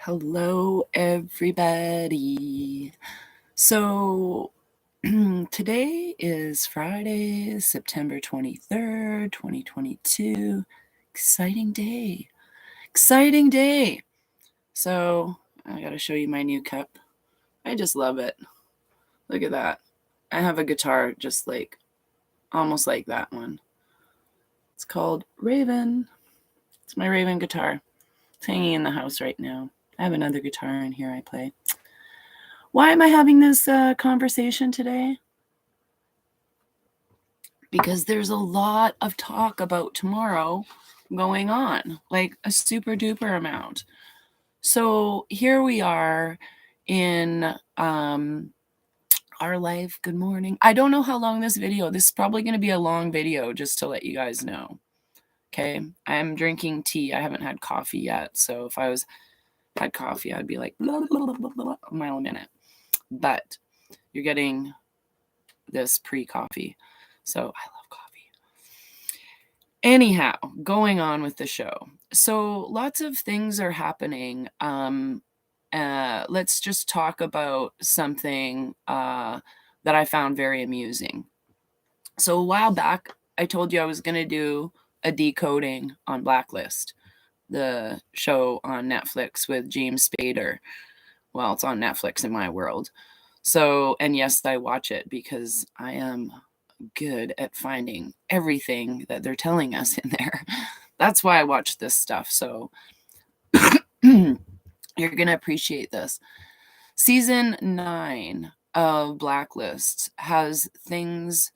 Hello, everybody. So, today is Friday, September 23rd, 2022. Exciting day. Exciting day. So, I got to show you my new cup. I just love it. Look at that. I have a guitar just like, almost like that one. It's called Raven. It's my Raven guitar. It's hanging in the house right now. I have another guitar in here I play. Why am I having this conversation today? Because there's a lot of talk about tomorrow going on, like a super duper amount. So here we are in our life. Good morning. I don't know how long this is probably going to be a long video, just to let you guys know. Okay. I'm drinking tea. I haven't had coffee yet. So if I had coffee, I'd be like blah, blah, blah, blah, a mile a minute. But you're getting this pre-coffee. So I love coffee. Anyhow, going on with the show. So lots of things are happening. Let's just talk about something that I found very amusing. So a while back, I told you I was going to do a decoding on Blacklist, the show on Netflix with James Spader. Well, it's on Netflix in my world. So, and yes, I watch it because I am good at finding everything that they're telling us in there. That's why I watch this stuff. So you're going to appreciate this. Season 9 of Blacklist has things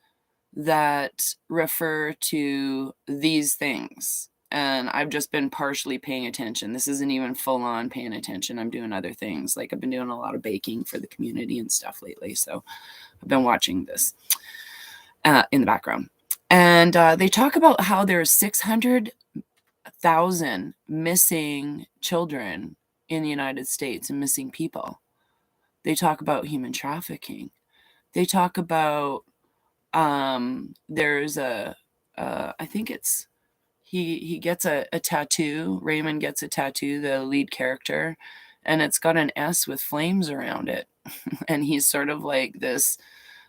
that refer to these things. And I've just been partially paying attention. This isn't even full on paying attention. I'm doing other things. Like I've been doing a lot of baking for the community and stuff lately. So I've been watching this in the background. And they talk about how there's 600,000 missing children in the United States and missing people. They talk about human trafficking. They talk about there's I think it's he gets a tattoo. Raymond gets a tattoo, the lead character, and it's got an S with flames around it. And he's sort of like this,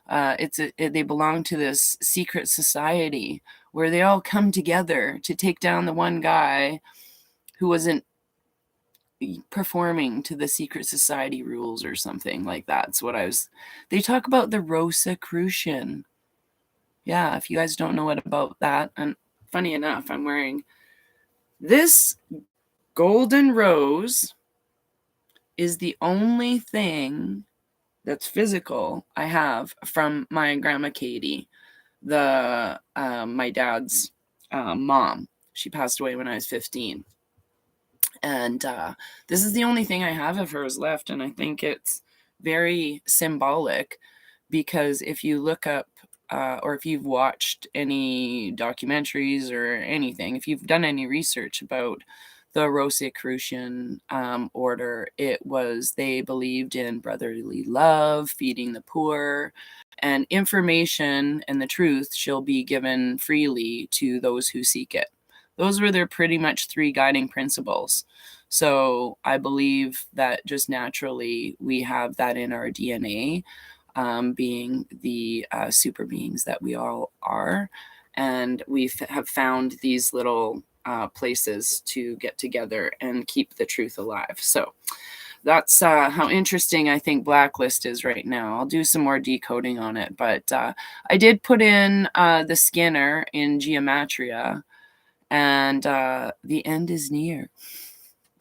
they belong to this secret society where they all come together to take down the one guy who wasn't performing to the secret society rules or something like that. That's what they talk about the Rosicrucian. Yeah, if you guys don't know what about that, and funny enough, I'm wearing this golden rose is the only thing that's physical I have from my grandma Katie, my dad's mom. She passed away when I was 15. And this is the only thing I have of hers left, and I think it's very symbolic because if you look up or if you've watched any documentaries or anything, if you've done any research about the Rosicrucian order, they believed in brotherly love, feeding the poor, and information and the truth shall be given freely to those who seek it. Those were their pretty much 3 guiding principles. So I believe that just naturally we have that in our DNA. Being the super beings that we all are. And we have found these little places to get together and keep the truth alive. So that's how interesting I think Blacklist is right now. I'll do some more decoding on it. But I did put in the Skinner in Gematria, and the end is near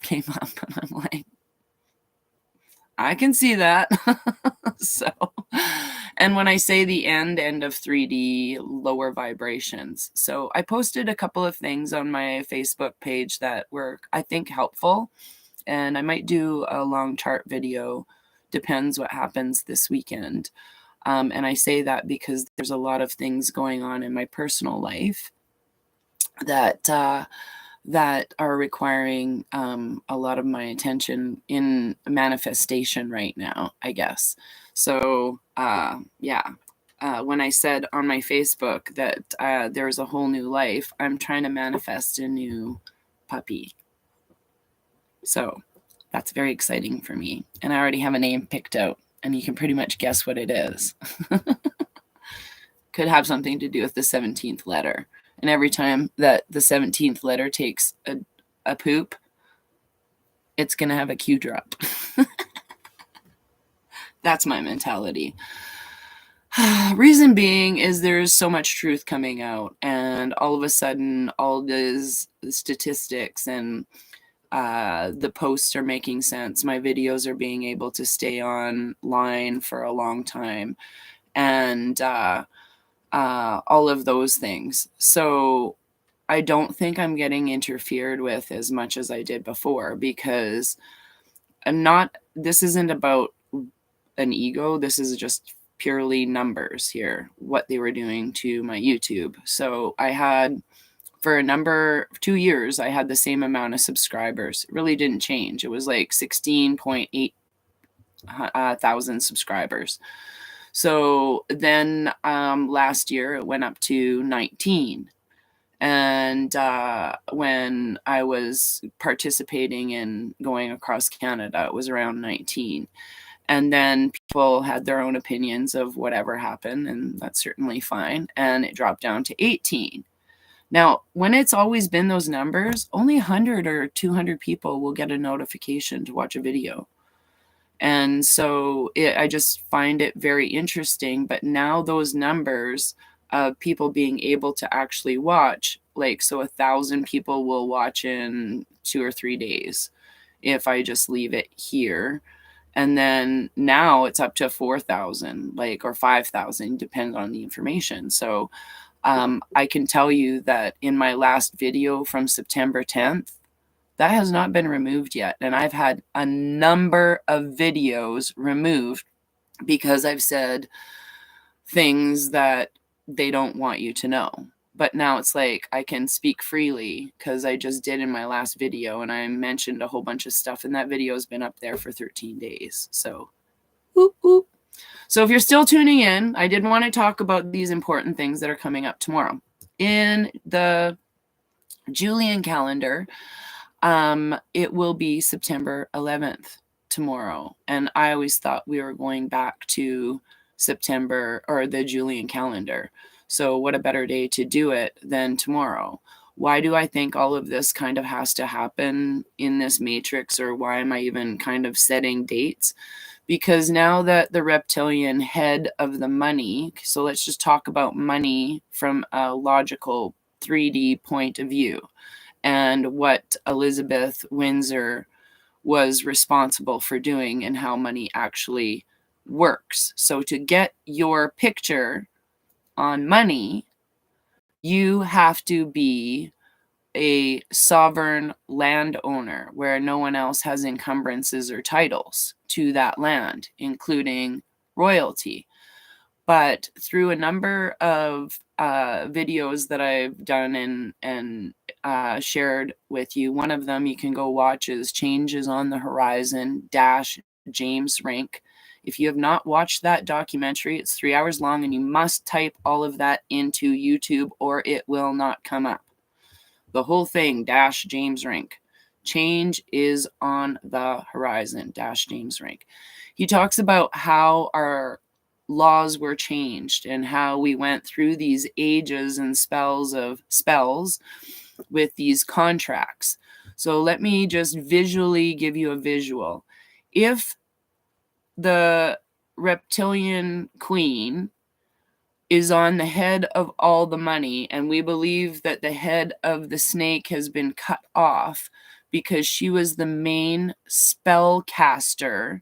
came up, and I'm like, I can see that. So, and when I say the end of 3D, lower vibrations. So I posted a couple of things on my Facebook page that were, I think, helpful. And I might do a long chart video, depends what happens this weekend. And I say that because there's a lot of things going on in my personal life that are requiring a lot of my attention in manifestation right now, I guess. So, when I said on my Facebook that there's a whole new life, I'm trying to manifest a new puppy. So That's very exciting for me. And I already have a name picked out, and you can pretty much guess what it is. Could have something to do with the 17th letter. And every time that the 17th letter takes a poop, it's going to have a Q drop. That's my mentality. Reason being is there's so much truth coming out, and all of a sudden, all these statistics and the posts are making sense. My videos are being able to stay online for a long time, and all of those things. So I don't think I'm getting interfered with as much as I did before, because this isn't about an ego. This is just purely numbers here, what they were doing to my YouTube. So I had, for 2 years, I had the same amount of subscribers. It really didn't change. It was like 16.8 thousand subscribers. So then last year it went up to 19. And when I was participating in going across Canada, it was around 19. And then people had their own opinions of whatever happened, and that's certainly fine. And it dropped down to 18. Now, when it's always been those numbers, only 100 or 200 people will get a notification to watch a video. And so I just find it very interesting. But now those numbers of people being able to actually watch, like, so 1,000 people will watch in 2 or 3 days if I just leave it here. And then now it's up to 4,000, like, or 5,000, depends on the information. So I can tell you that in my last video from September 10th, that has not been removed yet. And I've had a number of videos removed because I've said things that they don't want you to know. But now it's like I can speak freely because I just did in my last video, and I mentioned a whole bunch of stuff, and that video has been up there for 13 days. So, whoop, whoop. So if you're still tuning in, I did want to talk about these important things that are coming up tomorrow. In the Julian calendar, it will be September 11th tomorrow. And I always thought we were going back to September, or the Julian calendar. So what a better day to do it than tomorrow? Why do I think all of this kind of has to happen in this matrix, or why am I even kind of setting dates? Because now that the reptilian head of the money, so let's just talk about money from a logical 3D point of view, and what Elizabeth Windsor was responsible for doing and how money actually works. So to get your picture on money, you have to be a sovereign landowner where no one else has encumbrances or titles to that land, including royalty. But through a number of videos that I've done and shared with you, one of them you can go watch is Changes on the Horizon - James Rink. If you have not watched that documentary, it's 3 hours long, and you must type all of that into YouTube or it will not come up. The whole thing, James Rink. Change is on the horizon, James Rink. He talks about how our laws were changed and how we went through these ages and spells with these contracts. So let me just visually give you a visual. If the reptilian queen is on the head of all the money, and we believe that the head of the snake has been cut off because she was the main spellcaster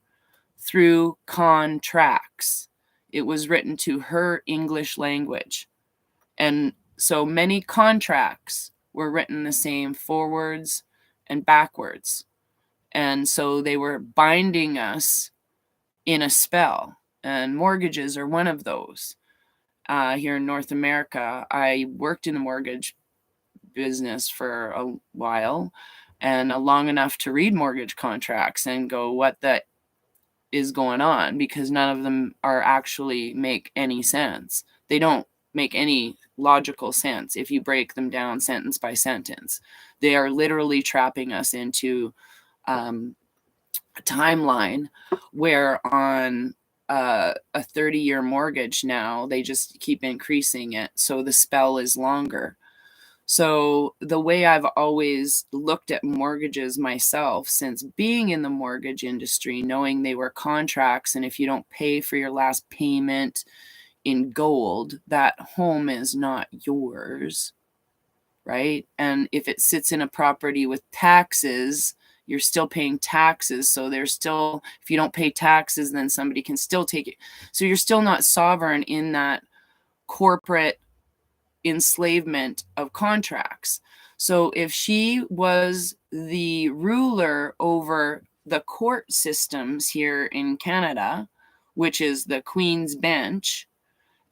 through contracts. It was written to her English language. And so many contracts were written the same forwards and backwards. And so they were binding us in a spell. And mortgages are one of those. Here in North America, I worked in the mortgage business for a while, and long enough to read mortgage contracts and go, what the is going on? Because none of them are actually make any sense. They don't make any logical sense if you break them down sentence by sentence. They are literally trapping us into timeline where on a 30-year mortgage now, they just keep increasing it. So the spell is longer. So the way I've always looked at mortgages myself since being in the mortgage industry, knowing they were contracts, and if you don't pay for your last payment in gold, that home is not yours, right? And if it sits in a property with taxes, you're still paying taxes. So there's still, if you don't pay taxes, then somebody can still take it. So you're still not sovereign in that corporate enslavement of contracts. So if she was the ruler over the court systems here in Canada, which is the Queen's Bench,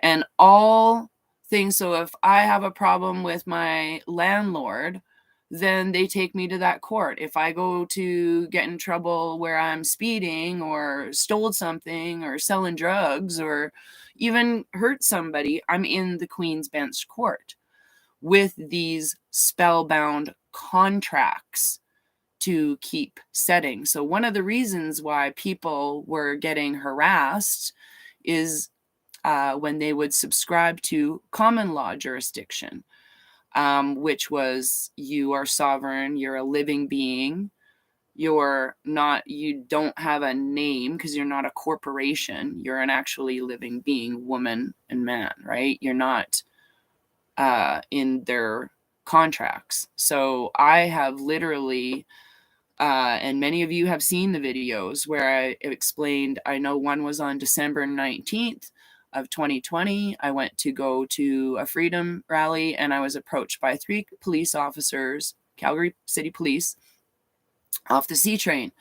and all things, so if I have a problem with my landlord, then they take me to that court. If I go to get in trouble where I'm speeding or stole something or selling drugs or even hurt somebody, I'm in the Queen's Bench court with these spellbound contracts to keep setting. So one of the reasons why people were getting harassed is when they would subscribe to common law jurisdiction, which was you are sovereign, you're a living being, you don't have a name because you're not a corporation, you're an actually living being, woman and man, right? You're not in their contracts. So I have literally, and many of you have seen the videos where I explained, I know one was on December 19th of 2020. I went to go to a freedom rally and I was approached by 3 police officers, Calgary City Police, off the C train.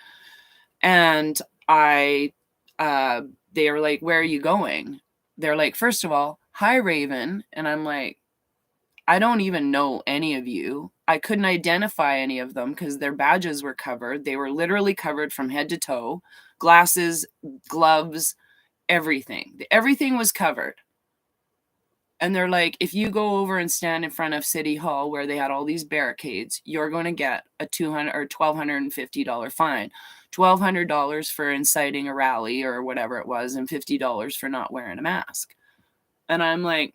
And they were like, where are you going? They're like, first of all, hi, Raven. And I'm like, I don't even know any of you. I couldn't identify any of them because their badges were covered. They were literally covered from head to toe, glasses, gloves, everything. Everything was covered. And they're like, if you go over and stand in front of City Hall where they had all these barricades, you're going to get a $200 or $1,250 fine. $1,200 for inciting a rally or whatever it was, and $50 for not wearing a mask. And I'm like,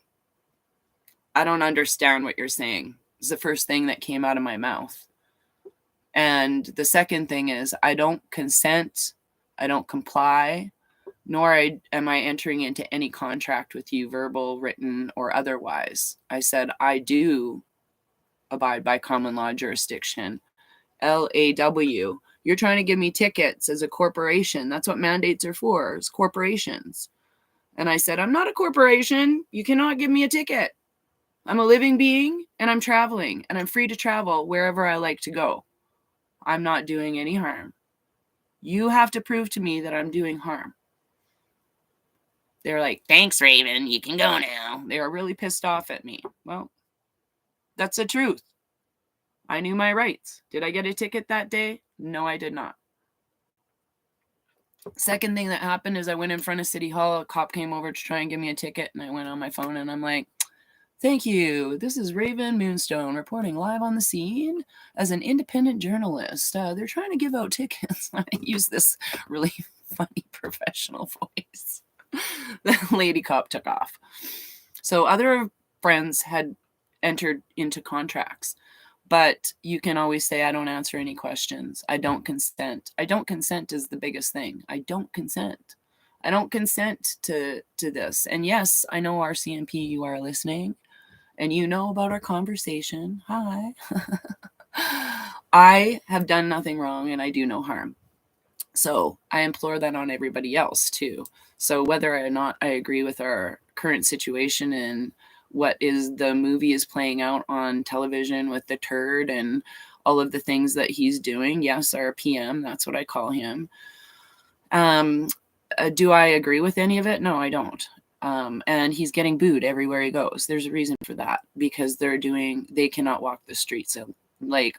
I don't understand what you're saying. It's the first thing that came out of my mouth. And the second thing is, I don't consent, I don't comply, nor am I entering into any contract with you, verbal, written, or otherwise. I said, I do abide by common law jurisdiction. LAW. You're trying to give me tickets as a corporation. That's what mandates are for, is corporations. And I said, I'm not a corporation. You cannot give me a ticket. I'm a living being and I'm traveling and I'm free to travel wherever I like to go. I'm not doing any harm. You have to prove to me that I'm doing harm. They're like, thanks, Raven. You can go now. They were really pissed off at me. Well, that's the truth. I knew my rights. Did I get a ticket that day? No, I did not. Second thing that happened is I went in front of City Hall. A cop came over to try and give me a ticket, and I went on my phone and I'm like, thank you. This is Raven Moonstone reporting live on the scene as an independent journalist. They're trying to give out tickets. I use this really funny professional voice. The lady cop took off. So other friends had entered into contracts, but you can always say, I don't answer any questions. I don't consent. I don't consent is the biggest thing. I don't consent. I don't consent to this. And yes, I know RCMP, you are listening. And you know about our conversation. Hi. I have done nothing wrong and I do no harm. So I implore that on everybody else too. So whether or not I agree with our current situation and what is the movie is playing out on television with the turd and all of the things that he's doing. Yes, our PM, that's what I call him. Do I agree with any of it? No, I don't. And he's getting booed everywhere he goes. There's a reason for that, because they cannot walk the streets. So, like,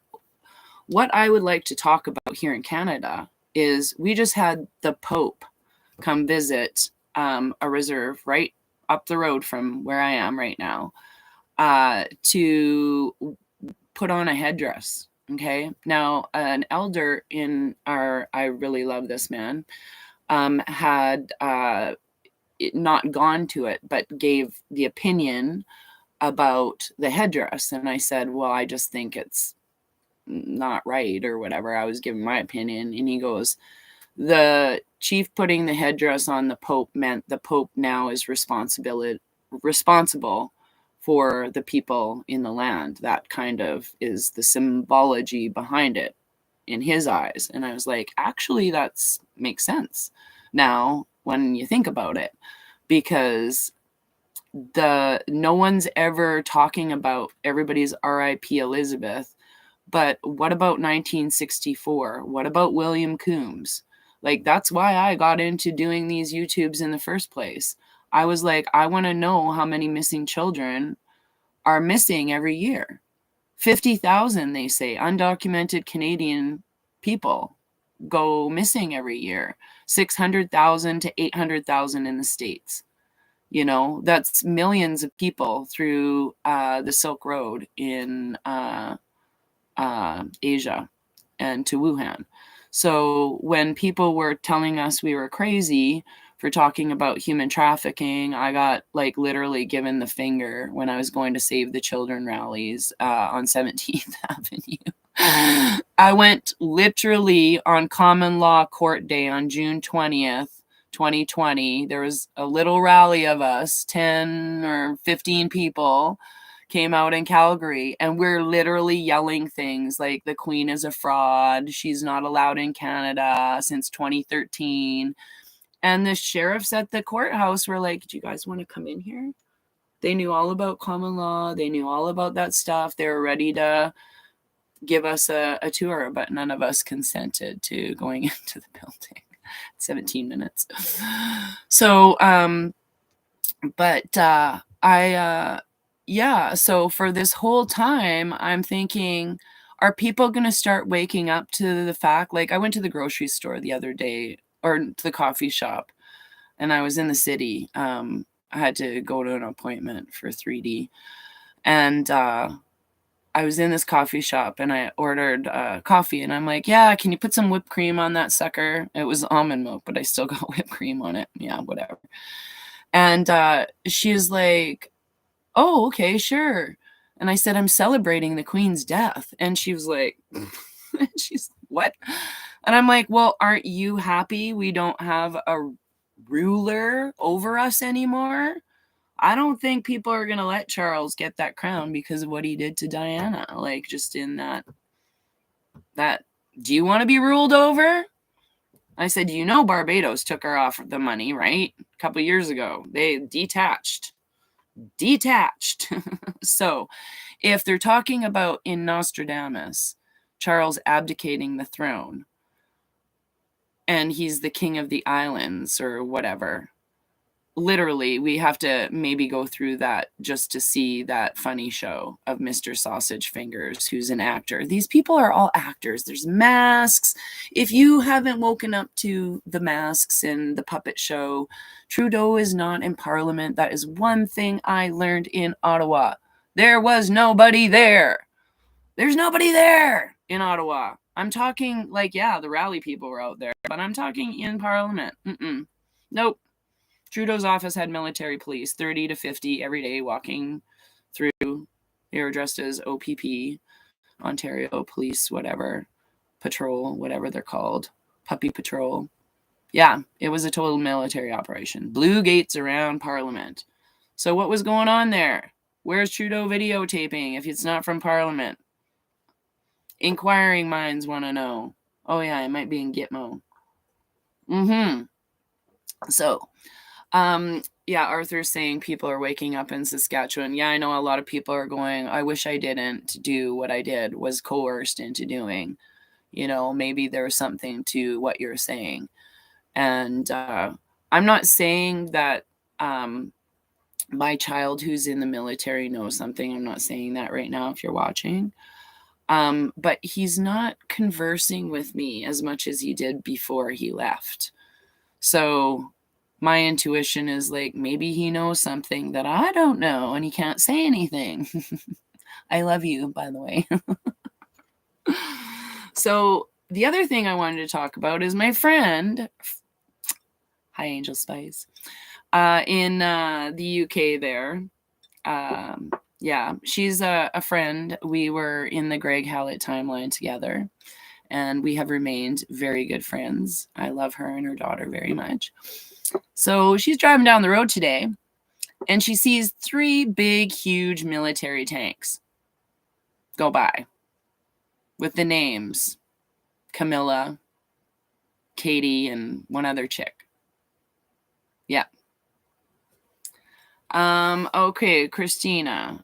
what I would like to talk about here in Canada is we just had the Pope come visit a reserve right up the road from where I am right now to put on a headdress. Okay. Now, an elder in our, I really love this man, had not gone to it, but gave the opinion about the headdress. And I said, well, I just think it's not right or whatever. I was giving my opinion. And he goes, the chief putting the headdress on the Pope meant the Pope now is responsible for the people in the land. That kind of is the symbology behind it in his eyes. And I was like, actually, that's makes sense now when you think about it, because no one's ever talking about everybody's RIP Elizabeth, but what about 1964? What about William Coombs? Like, that's why I got into doing these YouTubes in the first place. I was like, I want to know how many missing children are missing every year. 50,000, they say, undocumented Canadian people go missing every year. 600,000 to 800,000 in the States. You know, that's millions of people through the Silk Road in Asia and to Wuhan. So when people were telling us we were crazy for talking about human trafficking, I got like literally given the finger when I was going to Save the Children rallies on 17th Avenue. I went literally on common law court day on June 20th, 2020. There was a little rally of us, 10 or 15 people came out in Calgary, and we're literally yelling things like the Queen is a fraud, she's not allowed in Canada since 2013. And the sheriffs at the courthouse were like, do you guys want to come in here? They knew all about common law, they knew all about that stuff, they were ready to give us a tour, but none of us consented to going into the building. 17 minutes. So yeah, so for this whole time, I'm thinking, are people going to start waking up to the fact? Like, I went to the grocery store the other day, or to the coffee shop, and I was in the city. I had to go to an appointment for 3D. And I was in this coffee shop, and I ordered coffee, and I'm like, yeah, can you put some whipped cream on that sucker? It was almond milk, but I still got whipped cream on it. Yeah, whatever. And she's like, oh, okay, sure. And I said, I'm celebrating the Queen's death. And she was like, she's what? And I'm like, well, aren't you happy we don't have a ruler over us anymore? I don't think people are going to let Charles get that crown because of what he did to Diana. Like, just in that, do you want to be ruled over? I said, you know, Barbados took her off the money, right? A couple years ago. They detached. So if they're talking about in Nostradamus, Charles abdicating the throne, and he's the king of the islands or whatever, literally we have to maybe go through that just to see that funny show of Mr. Sausage Fingers, who's an actor. These people are all actors. There's masks. If you haven't woken up to the masks and the puppet show, Trudeau is not in Parliament. That is one thing I learned in Ottawa. There was nobody there. There's nobody there in Ottawa. I'm talking like, yeah, the rally people were out there, but I'm talking in Parliament. Nope. Trudeau's office had military police, 30 to 50 every day, walking through. They were dressed as OPP, Ontario Police, whatever, patrol, whatever they're called, puppy patrol. Yeah, it was a total military operation. Blue gates around Parliament. So what was going on there? Where's Trudeau videotaping if it's not from Parliament? Inquiring minds want to know. Oh yeah, it might be in Gitmo. So, yeah, Arthur's saying people are waking up in Saskatchewan. Yeah, I know a lot of people are going, I wish I didn't do what I did, was coerced into doing. You know, maybe there's something to what you're saying. And I'm not saying that my child who's in the military knows something. I'm not saying that right now if you're watching. But he's not conversing with me as much as he did before he left. So my intuition is like, maybe he knows something that I don't know and he can't say anything. I love you, by the way. So the other thing I wanted to talk about is my friend, hi Angel Spice, in the UK there. Yeah, she's a friend. We were in the Greg Hallett timeline together, and we have remained very good friends. I love her and her daughter very much. So she's driving down the road today, and she sees 3 big, huge military tanks go by with the names Camilla, Katie, and one other chick. Yeah. Okay, Christina.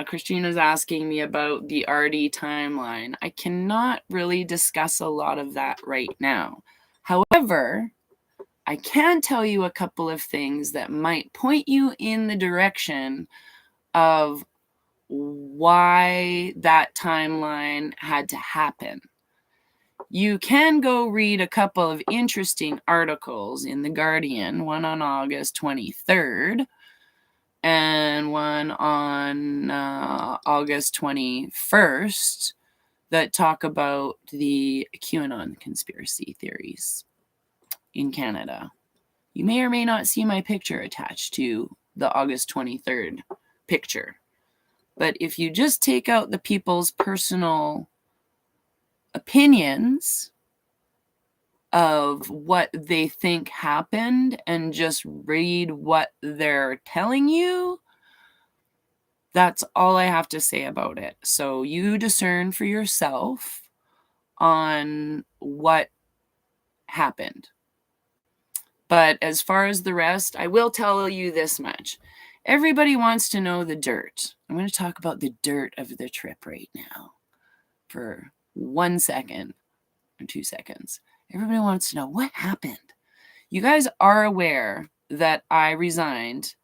Christina's asking me about the RD timeline. I cannot really discuss a lot of that right now. However, I can tell you a couple of things that might point you in the direction of why that timeline had to happen. You can go read a couple of interesting articles in The Guardian, one on August 23rd and one on August 21st that talk about the QAnon conspiracy theories in Canada. You may or may not see my picture attached to the August 23rd picture. But if you just take out the people's personal opinions of what they think happened and just read what they're telling you, that's all I have to say about it. So you discern for yourself on what happened. But as far as the rest, I will tell you this much. Everybody wants to know the dirt. I'm going to talk about the dirt of the trip right now for 1 second or 2 seconds. Everybody wants to know what happened. You guys are aware that I resigned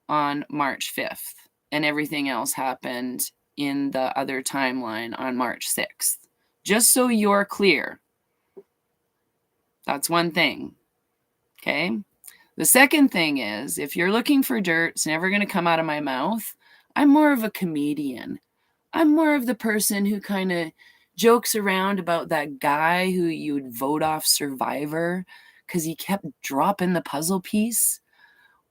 on March 5th and everything else happened in the other timeline on March 6th. Just so you're clear. That's one thing. Okay? The second thing is, if you're looking for dirt, it's never going to come out of my mouth. I'm more of a comedian. I'm more of the person who kind of jokes around about that guy who you would vote off Survivor because he kept dropping the puzzle piece.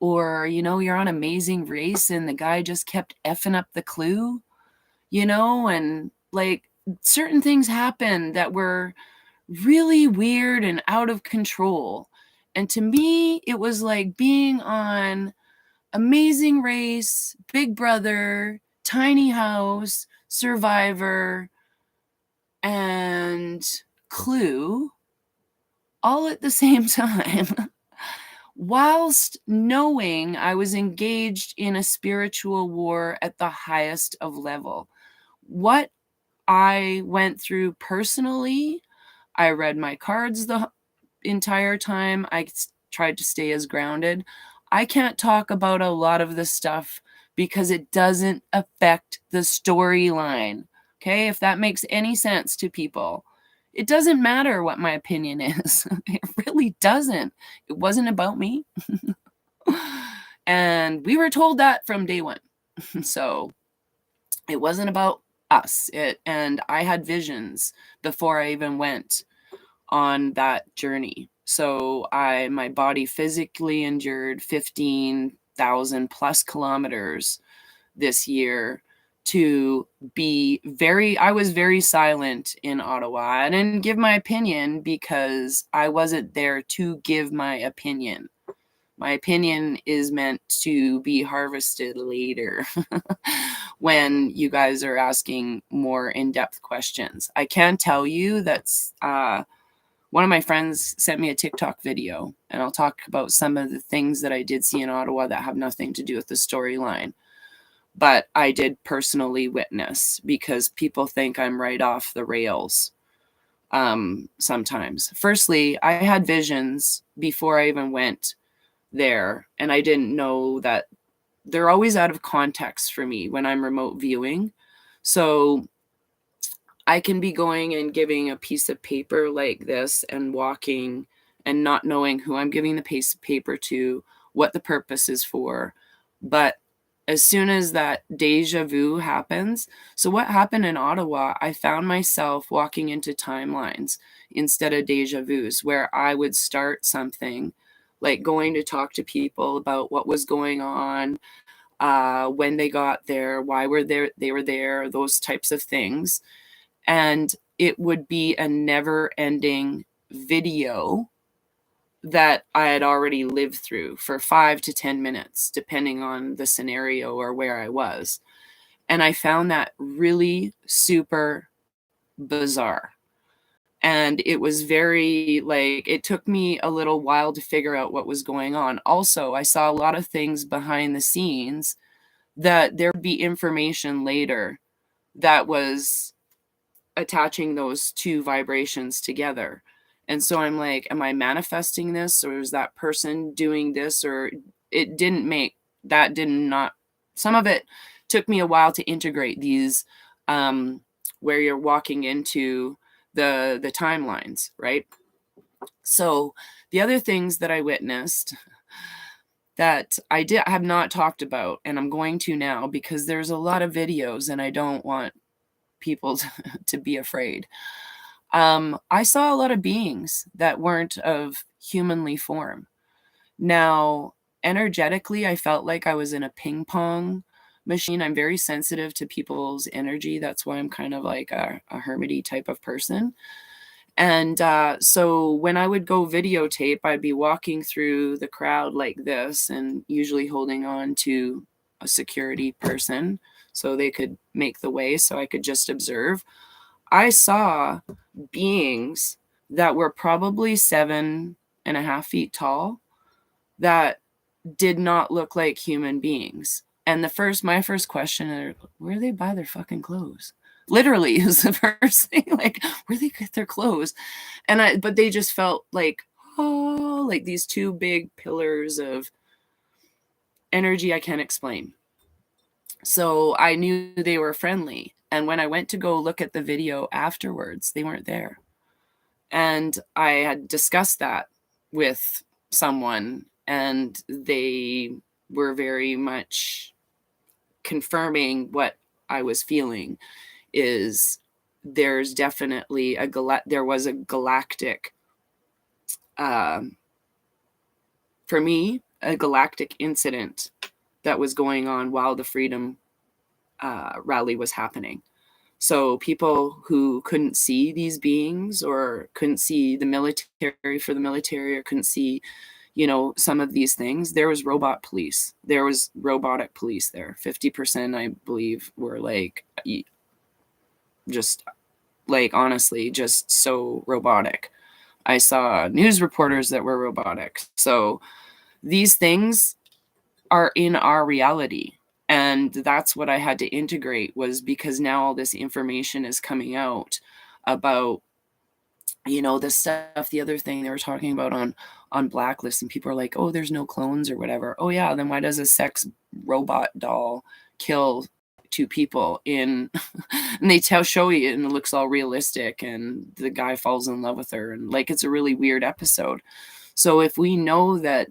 Or, you're on Amazing Race and the guy just kept effing up the clue, and like certain things happened that were really weird and out of control. And to me, it was like being on Amazing Race, Big Brother, Tiny House, Survivor, and Clue all at the same time, whilst knowing I was engaged in a spiritual war at the highest of level. What I went through personally, I read my cards the entire time. I tried to stay as grounded. I can't talk about a lot of this stuff because it doesn't affect the storyline. Okay, if that makes any sense to people. It doesn't matter what my opinion is. It really doesn't. It wasn't about me. And we were told that from day one. So it wasn't about us. And I had visions before I even went on that journey. So my body physically endured 15,000 plus kilometers this year to be I was very silent in Ottawa. I didn't give my opinion because I wasn't there to give my opinion. My opinion is meant to be harvested later when you guys are asking more in-depth questions. I can tell you that's one of my friends sent me a TikTok video, and I'll talk about some of the things that I did see in Ottawa that have nothing to do with the storyline. But I did personally witness because people think I'm right off the rails sometimes. Firstly, I had visions before I even went there, and I didn't know that they're always out of context for me when I'm remote viewing. So I can be going and giving a piece of paper like this and walking and not knowing who I'm giving the piece of paper to, what the purpose is for. But as soon as that deja vu happens. So what happened in Ottawa, I found myself walking into timelines instead of deja vus, where I would start something, like going to talk to people about what was going on, when they got there, why were there they were there, those types of things. And it would be a never ending video that I had already lived through for 5 to 10 minutes, depending on the scenario or where I was. And I found that really super bizarre. And it was very, like, it took me a little while to figure out what was going on. Also, I saw a lot of things behind the scenes that there would be information later that was attaching those two vibrations together. And so I'm like, am I manifesting this, or is that person doing this? Or it didn't make that did not some of it took me a while to integrate these, where you're walking into the timelines, right? So the other things that I witnessed that I have not talked about, and I'm going to now because there's a lot of videos and I don't want people to be afraid. I saw a lot of beings that weren't of humanly form. Now, energetically, I felt like I was in a ping pong machine. I'm very sensitive to people's energy. That's why I'm kind of like a hermity type of person. And so when I would go videotape, I'd be walking through the crowd like this and usually holding on to a security person so they could make the way so I could just observe. I saw beings that were probably 7.5 feet tall that did not look like human beings. And my first question is, where do they buy their fucking clothes? Literally is the first thing, like, where do they get their clothes? But they just felt like, oh, like these two big pillars of energy I can't explain. So I knew they were friendly. And when I went to go look at the video afterwards, they weren't there. And I had discussed that with someone, and they were very much confirming what I was feeling is there's definitely there was a galactic, for me, a galactic incident that was going on while the Freedom rally was happening. So people who couldn't see these beings or couldn't see the military for the military or couldn't see, some of these things, there was robot police. There was robotic police there. 50%, I believe, were like, just like, honestly, just so robotic. I saw news reporters that were robotic. So these things are in our reality. And that's what I had to integrate, was because now all this information is coming out about, the stuff. The other thing they were talking about on Blacklist, and people are like, oh, there's no clones or whatever. Oh yeah, then why does a sex robot doll kill two people and they show you and it looks all realistic and the guy falls in love with her, and like, it's a really weird episode. So if we know that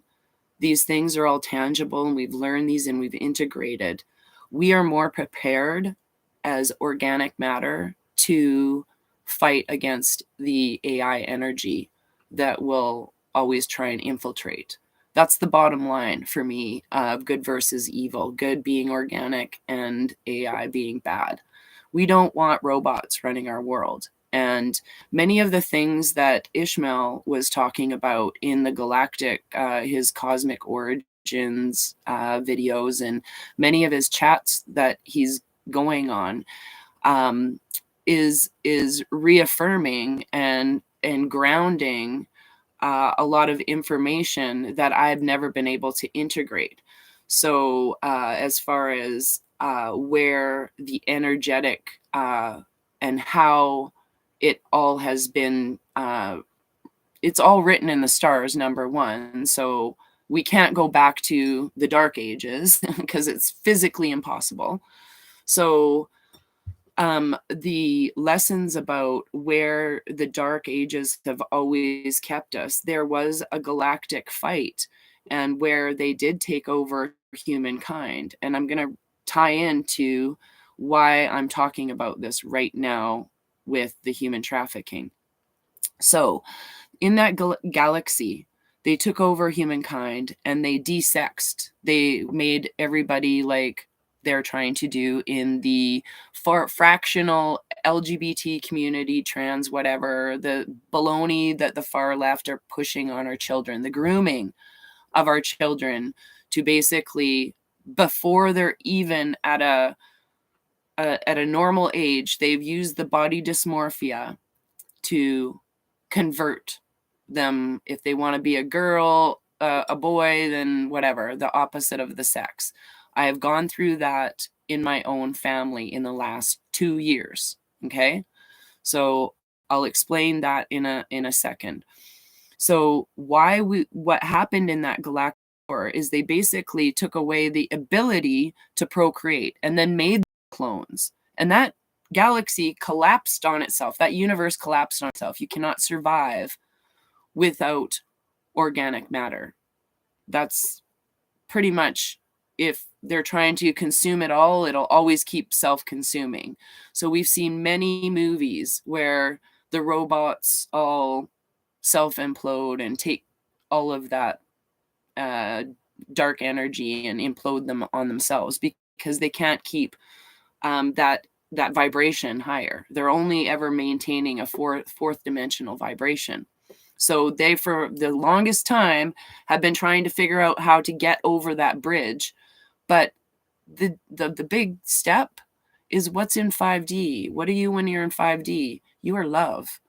these things are all tangible and we've learned these and we've integrated, we are more prepared as organic matter to fight against the AI energy that will always try and infiltrate. That's the bottom line for me of good versus evil, good being organic and AI being bad. We don't want robots running our world. And many of the things that Ishmael was talking about in the galactic, his cosmic origins videos, and many of his chats that he's going on, is reaffirming and grounding a lot of information that I've never been able to integrate. So as far as where the energetic and how it all has been, it's all written in the stars, number one. So we can't go back to the dark ages because it's physically impossible. So the lessons about where the dark ages have always kept us, there was a galactic fight, and where they did take over humankind. And I'm going to tie into why I'm talking about this right now with the human trafficking. So, in that galaxy, they took over humankind and they desexed. They made everybody like they're trying to do in the fractional LGBT community, trans, whatever, the baloney that the far left are pushing on our children, the grooming of our children to basically, before they're even at a normal age, they've used the body dysmorphia to convert them. If they want to be a girl, a boy, then whatever, the opposite of the sex. I have gone through that in my own family in the last 2 years. Okay. So I'll explain that in a second. So what happened in that galactic war is they basically took away the ability to procreate and then made clones. And that galaxy collapsed on itself. That universe collapsed on itself. You cannot survive without organic matter. That's pretty much, if they're trying to consume it all, it'll always keep self-consuming. So we've seen many movies where the robots all self-implode and take all of that dark energy and implode them on themselves because they can't keep that vibration higher. They're only ever maintaining a fourth dimensional vibration. So they, for the longest time, have been trying to figure out how to get over that bridge. But the big step is what's in 5D. What are you when you're in 5D? You are love.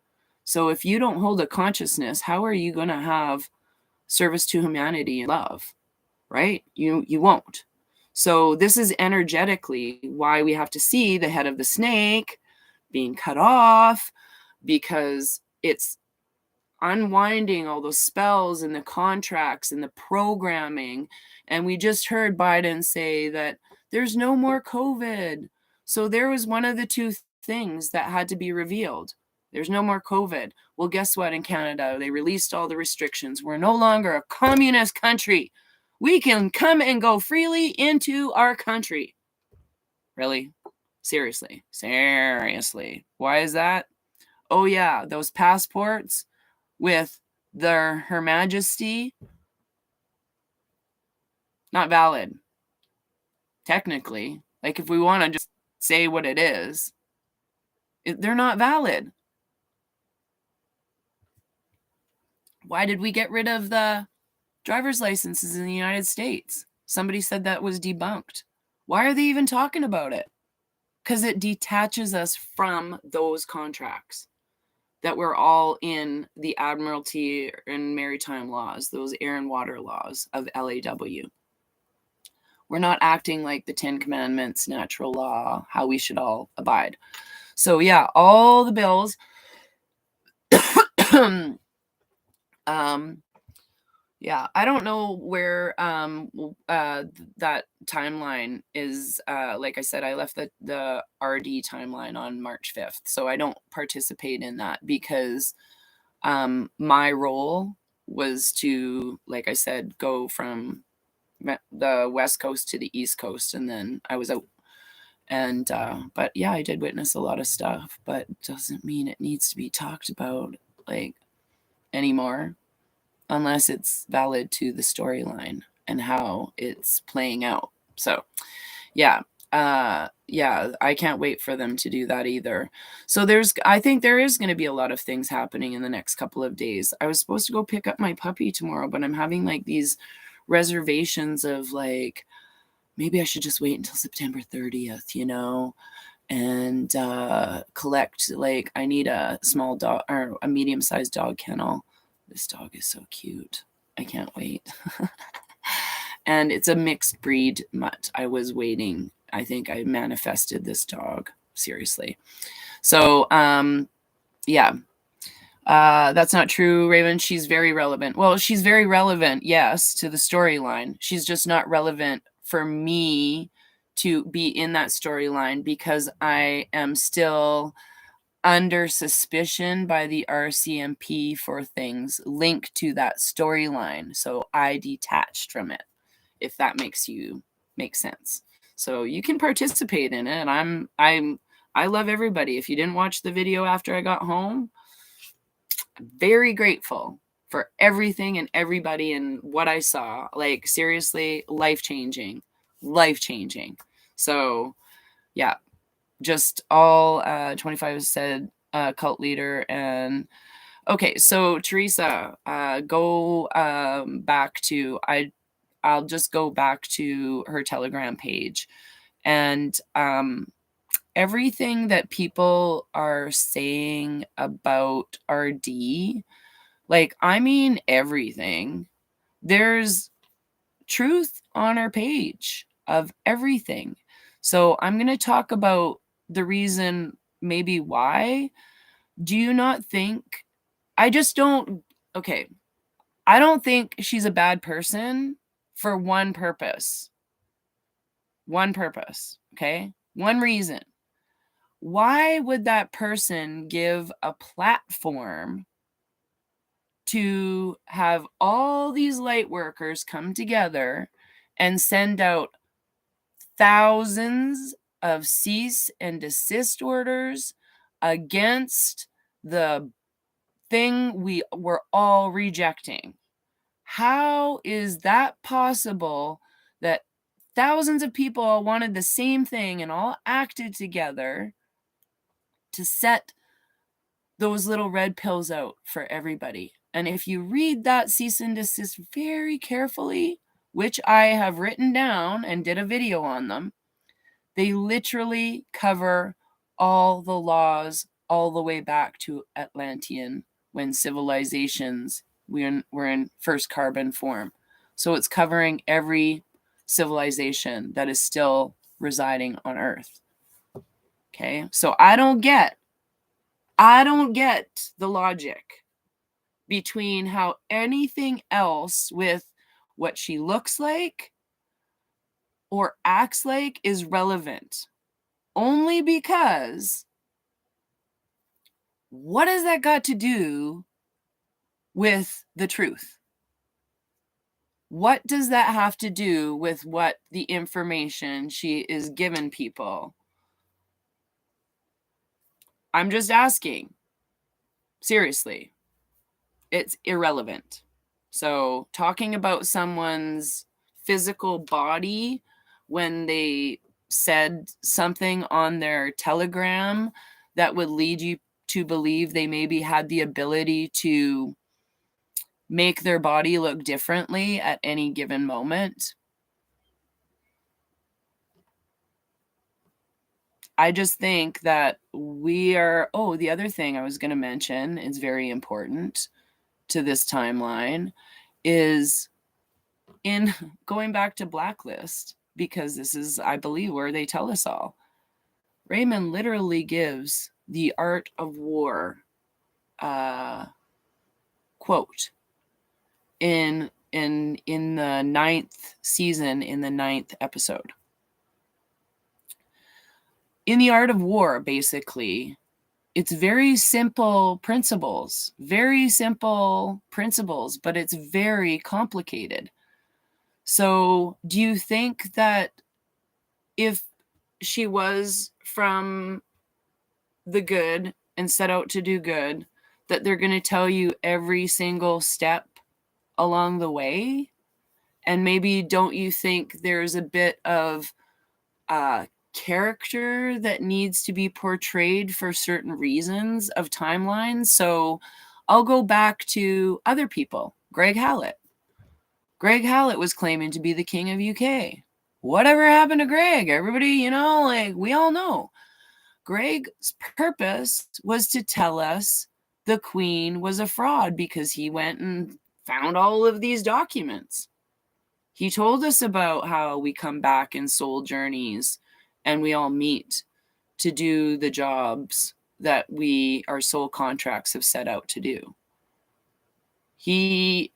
So if you don't hold a consciousness, how are you going to have service to humanity and love? Right? You won't. So this is energetically why we have to see the head of the snake being cut off, because it's unwinding all those spells and the contracts and the programming. And we just heard Biden say that there's no more COVID. So there was one of the two things that had to be revealed. There's no more COVID. Well, guess what? In Canada, they released all the restrictions. We're no longer a communist country. We can come and go freely into our country. Really? Seriously. Seriously. Why is that? Oh, yeah, those passports with Her Majesty, not valid. Technically. Like, if we want to just say what it is, they're not valid. Why did we get rid of the driver's licenses in the United States? Somebody said that was debunked. Why are they even talking about it? Because it detaches us from those contracts that were all in the Admiralty and Maritime laws, those air and water laws of LAW. We're not acting like the 10 Commandments, natural law, how we should all abide. So yeah, all the bills yeah, I don't know where that timeline is. Like I said, I left the RD timeline on March 5th, so I don't participate in that because my role was to, like I said, go from the West Coast to the East Coast, and then I was out. And but yeah, I did witness a lot of stuff, but it doesn't mean it needs to be talked about like anymore, unless it's valid to the storyline and how it's playing out. So yeah, I can't wait for them to do that either. So I think there is going to be a lot of things happening in the next couple of days. I was supposed to go pick up my puppy tomorrow, but I'm having like these reservations of like, maybe I should just wait until September 30th, and collect, like, I need a small dog or a medium-sized dog kennel. This dog is so cute. I can't wait. And it's a mixed breed mutt. I was waiting. I think I manifested this dog. Seriously. So, yeah. That's not true, Raven. She's very relevant. Well, she's very relevant, yes, to the storyline. She's just not relevant for me to be in that storyline because I am still under suspicion by the RCMP for things linked to that storyline. So I detached from it. if that makes sense. So you can participate in it. I love everybody. If you didn't watch the video after I got home, I'm very grateful for everything and everybody and what I saw. Like, seriously, life-changing. So yeah, just all 25 said cult leader. And okay, so Teresa, go back to, I'll just go back to her Telegram page. And everything that people are saying about RD, like, I mean everything. There's truth on our page of everything. So I'm going to talk about the reason maybe why. Do you not think, I just don't, okay, I don't think she's a bad person for one purpose. One purpose, okay? One reason. Why would that person give a platform to have all these light workers come together and send out thousands of cease and desist orders against the thing we were all rejecting? How is that possible that thousands of people all wanted the same thing and all acted together to set those little red pills out for everybody? And if you read that cease and desist very carefully, which I have written down and did a video on them, they literally cover all the laws all the way back to Atlantean, when civilizations were in first carbon form. So it's covering every civilization that is still residing on Earth. Okay, so I don't get the logic between how anything else with what she looks like or acts like is relevant. Only because, what has that got to do with the truth? What does that have to do with what the information she is giving people? I'm just asking. Seriously. It's irrelevant. So talking about someone's physical body when they said something on their Telegram that would lead you to believe they maybe had the ability to make their body look differently at any given moment. I just think that we are, the other thing I was going to mention is very important to this timeline is in going back to Blacklist, because this is, I believe, where they tell us all. Raymond literally gives the Art of War quote in the 9th season, in the 9th episode. In the Art of War, basically, it's very simple principles, but it's very complicated. So do you think that if she was from the good and set out to do good, that they're going to tell you every single step along the way? And maybe don't you think there's a bit of character that needs to be portrayed for certain reasons of timelines? So I'll go back to other people. Greg Hallett. Greg Hallett was claiming to be the king of UK. Whatever happened to Greg? Everybody, like, we all know. Greg's purpose was to tell us the Queen was a fraud because he went and found all of these documents. He told us about how we come back in soul journeys and we all meet to do the jobs that our soul contracts have set out to do. He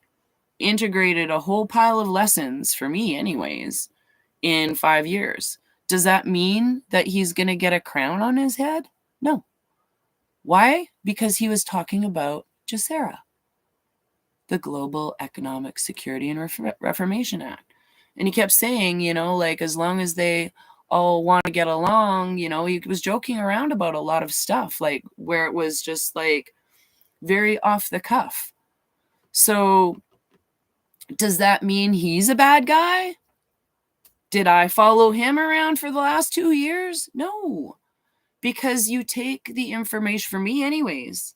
integrated a whole pile of lessons, for me anyways, in 5 years. Does that mean that he's going to get a crown on his head? No. Why? Because he was talking about GESERA, the Global Economic Security and Reformation Act. And he kept saying, you know, like, as long as they all want to get along, you know, he was joking around about a lot of stuff, like where it was just like very off the cuff. So does that mean he's a bad guy? Did I follow him around for the last 2 years? No, because you take the information for me anyways.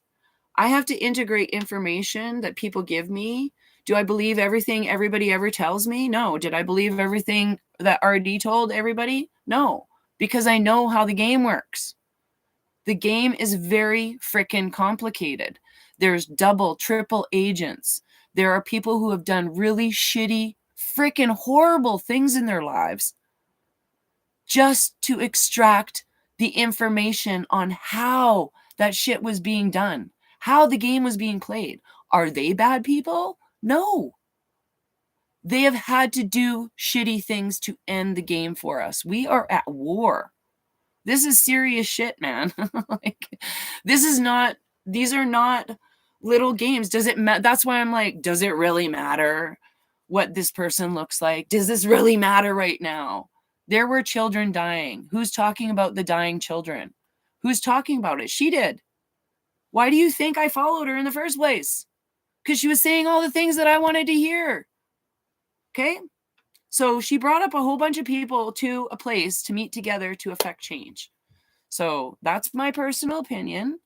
I have to integrate information that people give me. Do I believe everything everybody ever tells me? No. Did I believe everything that RD told everybody? No, because I know how the game works. The game is very freaking complicated. There's double, triple agents. There are people who have done really shitty, freaking horrible things in their lives just to extract the information on how that shit was being done, how the game was being played. Are they bad people? No. They have had to do shitty things to end the game for us. We are at war. This is serious shit, man. Like, this is not, these are not little games. Does it that's why I'm like, does it really matter what this person looks like? Does this really matter right now? There were children dying. Who's talking about the dying children? Who's talking about it? She did. Why do you think I followed her in the first place? Because she was saying all the things that I wanted to hear. Okay? So she brought up a whole bunch of people to a place to meet together to affect change. So that's my personal opinion.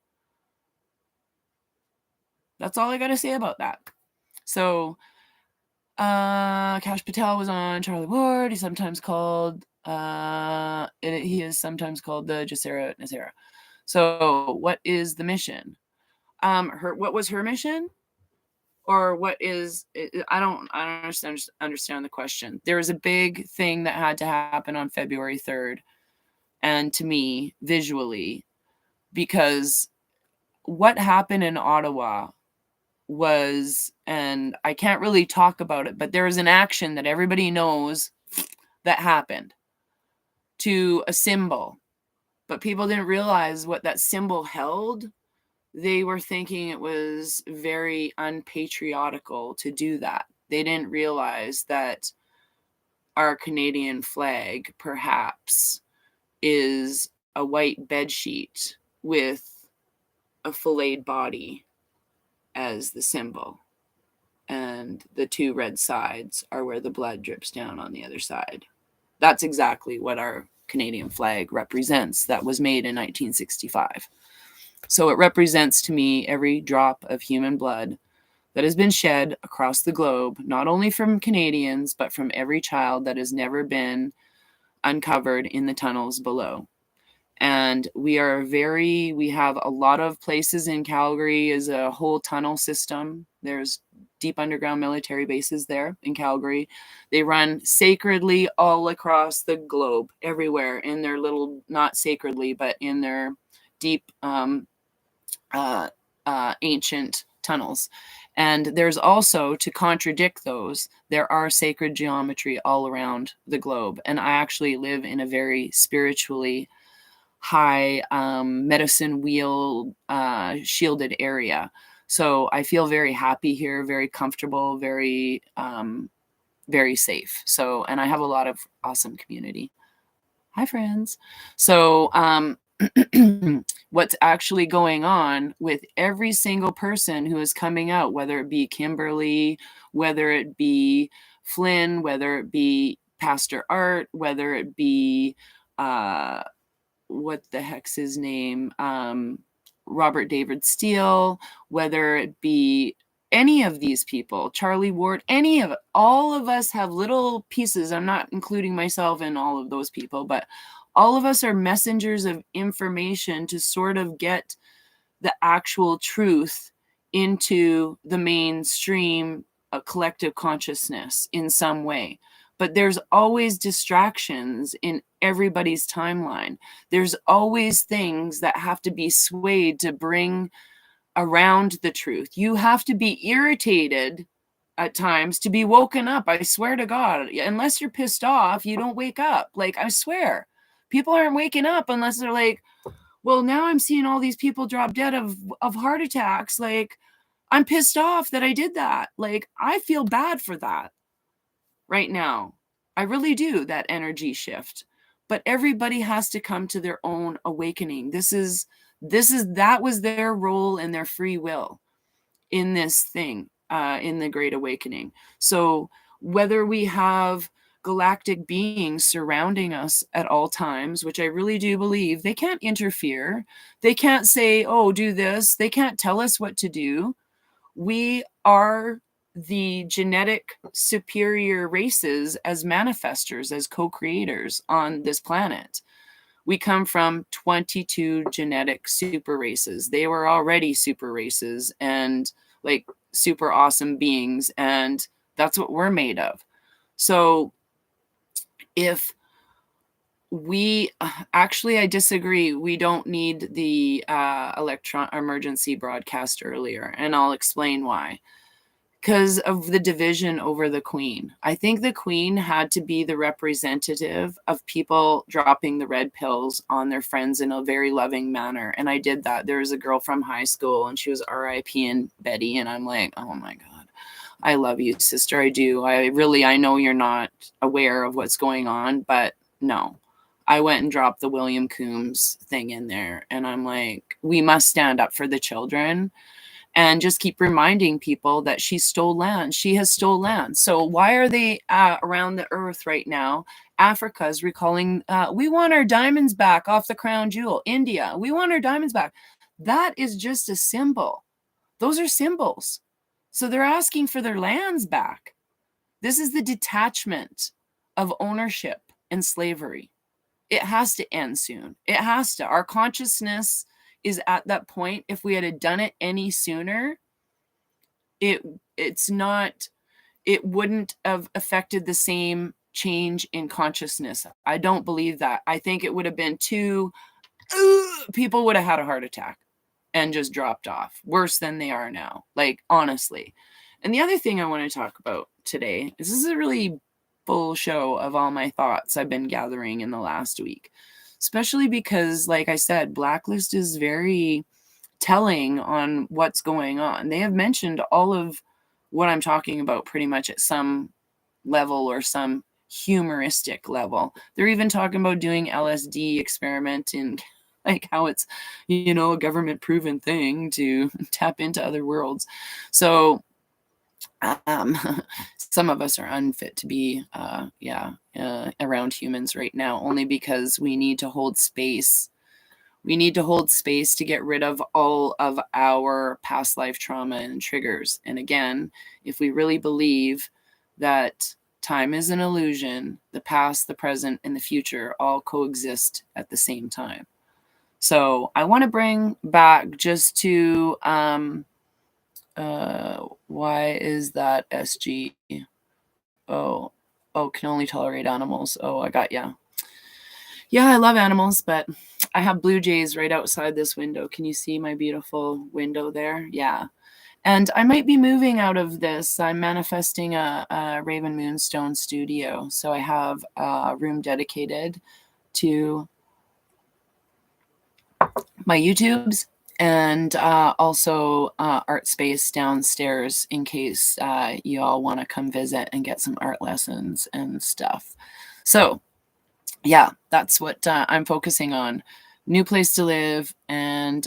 That's all I got to say about that. So Kash Patel was on Charlie Ward. He's sometimes called he is sometimes called the Jassera Nazera. So what is the mission? What was her mission? Or what is I don't understand the question. There was a big thing that had to happen on February 3rd, and to me, visually, because what happened in Ottawa was, and I can't really talk about it, but there was an action that everybody knows that happened to a symbol, but people didn't realize what that symbol held. They were thinking it was very unpatriotical to do that. They didn't realize that our Canadian flag perhaps is a white bedsheet with a filleted body as the symbol. And the two red sides are where the blood drips down on the other side. That's exactly what our Canadian flag represents. That was made in 1965. So it represents to me every drop of human blood that has been shed across the globe, not only from Canadians, but from every child that has never been uncovered in the tunnels below. And we have a lot of places in Calgary is a whole tunnel system. There's deep underground military bases there in Calgary. They run sacredly all across the globe, everywhere in their little, not sacredly, but in their deep, ancient tunnels. And there's also, to contradict those, there are sacred geometry all around the globe. And I actually live in a very spiritually high medicine wheel shielded area. So I feel very happy here, very comfortable, very safe. So, and I have a lot of awesome community. Hi, friends. So what's actually going on with every single person who is coming out, whether it be Kimberly, whether it be Flynn, whether it be Pastor Art, whether it be what the heck's his name, Robert David Steele, whether it be any of these people, Charlie Ward, any of it, all of us have little pieces. I'm not including myself in all of those people, but all of us are messengers of information to sort of get the actual truth into the mainstream collective consciousness in some way. But there's always distractions in everybody's timeline. There's always things that have to be swayed to bring around the truth. You have to be irritated at times to be woken up. I swear to God, unless you're pissed off, you don't wake up. Like, I swear, people aren't waking up unless they're like, well, now I'm seeing all these people drop dead of heart attacks. Like, I'm pissed off that I did that. Like, I feel bad for that right now. I really do, that energy shift. But everybody has to come to their own awakening. That was their role and their free will in this thing, in the Great Awakening. So whether we have galactic beings surrounding us at all times, which I really do believe, they can't interfere. They can't say, oh, do this. They can't tell us what to do. We are the genetic superior races as manifestors, as co-creators on this planet. We come from 22 genetic super races. They were already super races and like super awesome beings, and that's what we're made of. So if we actually, I disagree. We don't need the electron emergency broadcast earlier, and I'll explain why. Because of the division over the queen. I think the queen had to be the representative of people dropping the red pills on their friends in a very loving manner. And I did that. There was a girl from high school, and she was RIP and Betty. And I'm like, oh my God, I love you, sister. I do. I know you're not aware of what's going on, but no. I went and dropped the William Coombs thing in there. And I'm like, we must stand up for the children and just keep reminding people that she stole land. She has stole land. So why are they around the earth right now? Africa is recalling, we want our diamonds back off the crown jewel. India, we want our diamonds back. That is just a symbol. Those are symbols. So they're asking for their lands back. This is the detachment of ownership and slavery. It has to end soon. It has to. Our consciousness is at that point. If we had done it any sooner, it wouldn't have affected the same change in consciousness. I don't believe that. I think it would have been people would have had a heart attack and just dropped off worse than they are now, like honestly. And the other thing I want to talk about today is, this is a really full show of all my thoughts I've been gathering in the last week, especially because, like I said, Blacklist is very telling on what's going on. They have mentioned all of what I'm talking about pretty much at some level or some humoristic level. They're even talking about doing LSD experiment in like how it's, a government proven thing to tap into other worlds. So some of us are unfit to be around humans right now, only because we need to hold space. We need to hold space to get rid of all of our past life trauma and triggers. And again, if we really believe that time is an illusion, the past, the present, and the future all coexist at the same time. So I want to bring back just to why is that SG? Oh, can only tolerate animals. Oh, I got ya. Yeah, I love animals, but I have blue jays right outside this window. Can you see my beautiful window there? Yeah. And I might be moving out of this. I'm manifesting a Raven Moonstone studio. So I have a room dedicated to my YouTubes, and also art space downstairs in case you all want to come visit and get some art lessons and stuff. So yeah, that's what I'm focusing on. New place to live, and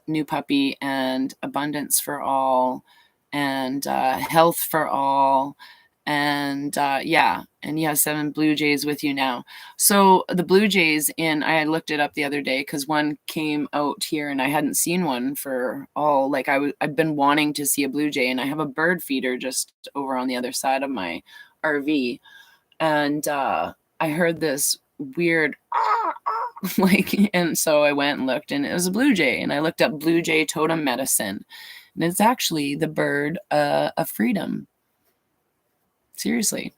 new puppy, and abundance for all, and health for all. And and you have 7 blue jays with you now. So the blue jays I looked it up the other day because one came out here and I hadn't seen one for I've been wanting to see a blue jay, and I have a bird feeder just over on the other side of my RV. And I heard this weird and so I went and looked, and it was a blue jay, and I looked up blue jay totem medicine, and it's actually the bird of freedom. Seriously.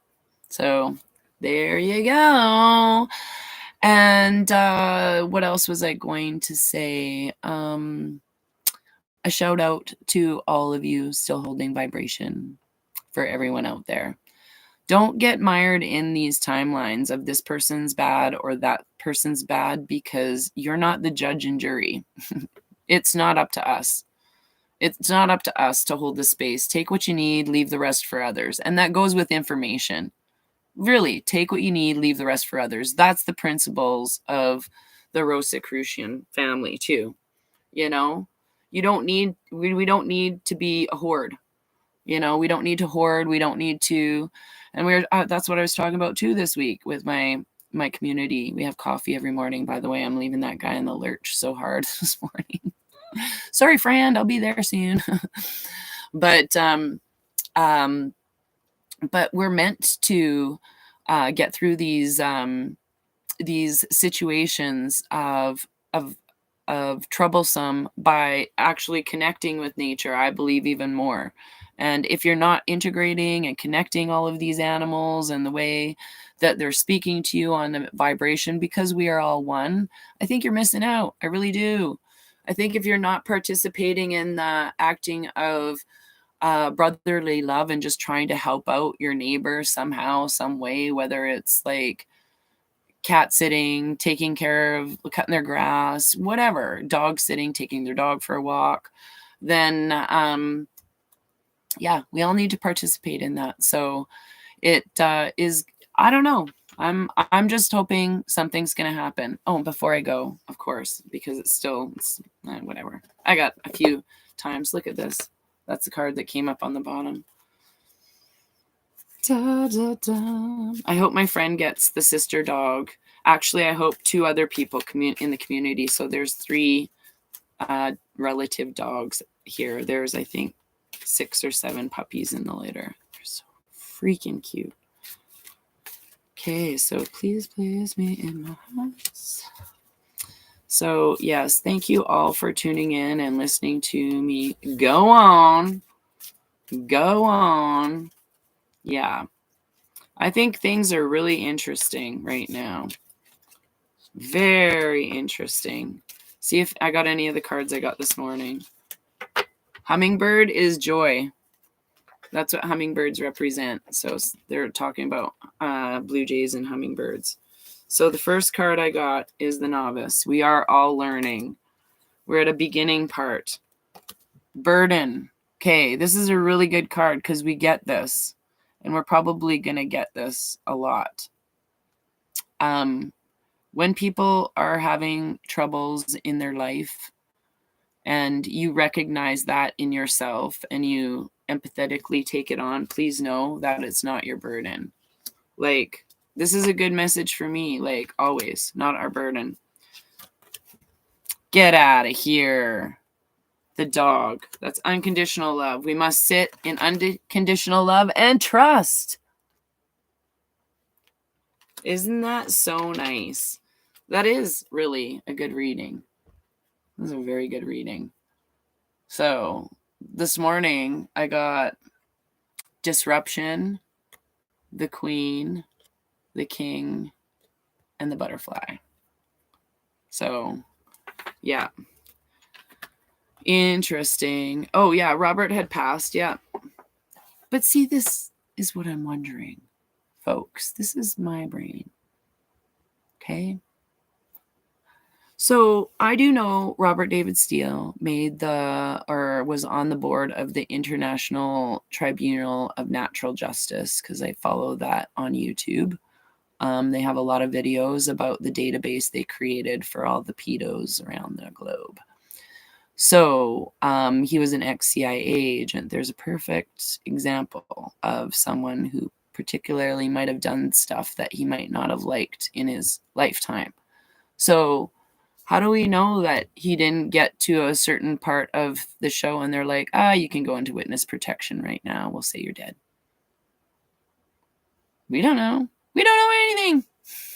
So there you go. And what else was I going to say? A shout out to all of you still holding vibration, for everyone out there. Don't get mired in these timelines of this person's bad or that person's bad, because you're not the judge and jury. It's not up to us. It's not up to us to hold the space. Take what you need, leave the rest for others. And that goes with information. really take what you need, leave the rest for others. That's the principles of the Rosicrucian family too. You know, we don't need to be a hoard. You know, we don't need to hoard. We don't need to, and that's what I was talking about too this week with my community. We have coffee every morning. By the way, I'm leaving that guy in the lurch so hard this morning. Sorry, friend, I'll be there soon. but but we're meant to get through these situations of troublesome by actually connecting with nature. I believe even more. And if you're not integrating and connecting all of these animals and the way that they're speaking to you on the vibration, because we are all one, I think you're missing out. I really do. I think if you're not participating in the acting of brotherly love and just trying to help out your neighbor somehow, some way, whether it's like cat sitting, taking care of cutting their grass, whatever, dog sitting, taking their dog for a walk, then yeah, we all need to participate in that. So it is, I don't know. I'm just hoping something's gonna happen. Oh, before I go, of course, because it's whatever. I got a few times. Look at this. That's the card that came up on the bottom. Da, da, da. I hope my friend gets the sister dog. Actually, I hope 2 other people in the community. So there's 3 relative dogs here. There's, I think, 6 or 7 puppies in the litter. They're so freaking cute. Okay, so please place me in my house. So yes, thank you all for tuning in and listening to me go on. Yeah, I think things are really interesting right now. Very interesting. See if I got any of the cards I got this morning. Hummingbird is joy. That's what hummingbirds represent. So they're talking about blue jays and hummingbirds. So the first card I got is the novice. We are all learning. We're at a beginning part. Burden. Okay, this is a really good card because we get this. And we're probably going to get this a lot. When people are having troubles in their life and you recognize that in yourself and you empathetically take it on, please know that it's not your burden. Like, this is a good message for me, like always, not our burden. Get out of here. The dog. That's unconditional love. We must sit in unconditional love and trust. Isn't that so nice? That is really a good reading. This is a very good reading. So this morning I got disruption, the queen, the king, and the butterfly. So yeah. Interesting. Oh yeah, Robert had passed. Yeah. But see, this is what I'm wondering, folks. This is my brain. Okay. So I do know Robert David Steele was on the board of the International Tribunal of Natural Justice, because I follow that on YouTube. They have a lot of videos about the database they created for all the pedos around the globe. So he was an ex-CIA agent. There's a perfect example of someone who particularly might have done stuff that he might not have liked in his lifetime. So how do we know that he didn't get to a certain part of the show and they're like, you can go into witness protection right now. We'll say you're dead. We don't know. We don't know anything.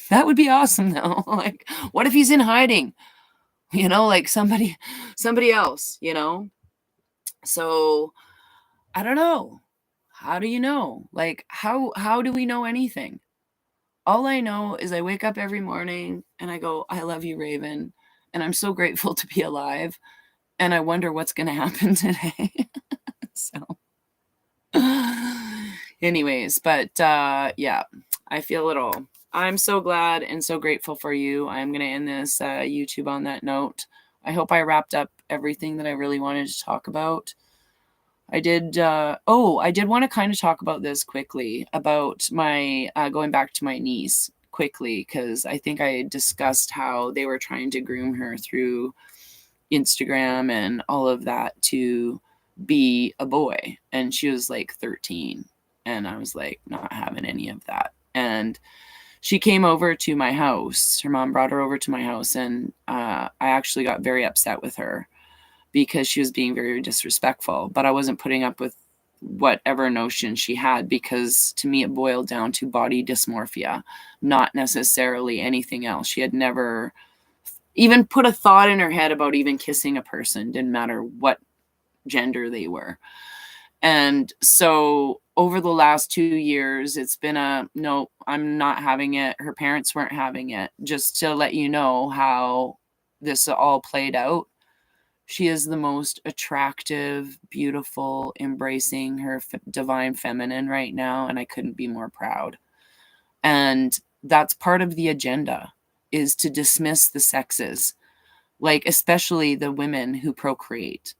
That would be awesome, though. Like, what if he's in hiding? Like somebody else, So I don't know. How do you know? Like, how do we know anything? All I know is I wake up every morning and I go, I love you, Raven. And I'm so grateful to be alive. And I wonder what's going to happen today. So anyways, but yeah, I feel it all. I'm so glad and so grateful for you. I'm going to end this YouTube on that note. I hope I wrapped up everything that I really wanted to talk about. I did I did want to kind of talk about this quickly about my going back to my niece quickly, because I think I discussed how they were trying to groom her through Instagram and all of that to be a boy, and she was like 13, and I was like not having any of that. And she came over to my house. Her mom brought her over to my house, and I actually got very upset with her because she was being very disrespectful, but I wasn't putting up with whatever notion she had, because to me it boiled down to body dysmorphia, not necessarily anything else. She had never even put a thought in her head about even kissing a person, didn't matter what gender they were. And so over the last 2 years, it's been a no, I'm not having it. Her parents weren't having it. Just to let you know how this all played out. She is the most attractive, beautiful, embracing her divine feminine right now, and I couldn't be more proud. And that's part of the agenda, is to dismiss the sexes, like especially the women who procreate,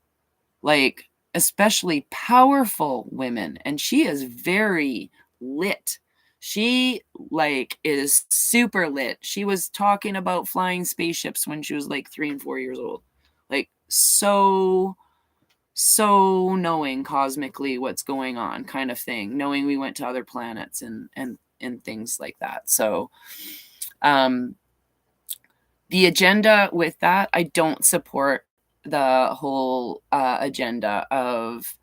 like especially powerful women. And she is very lit. She like is super lit. She was talking about flying spaceships when she was like 3 and 4 years old. Like so knowing cosmically what's going on, kind of thing, knowing we went to other planets and things like that. So um the agenda with that, I don't support the whole agenda of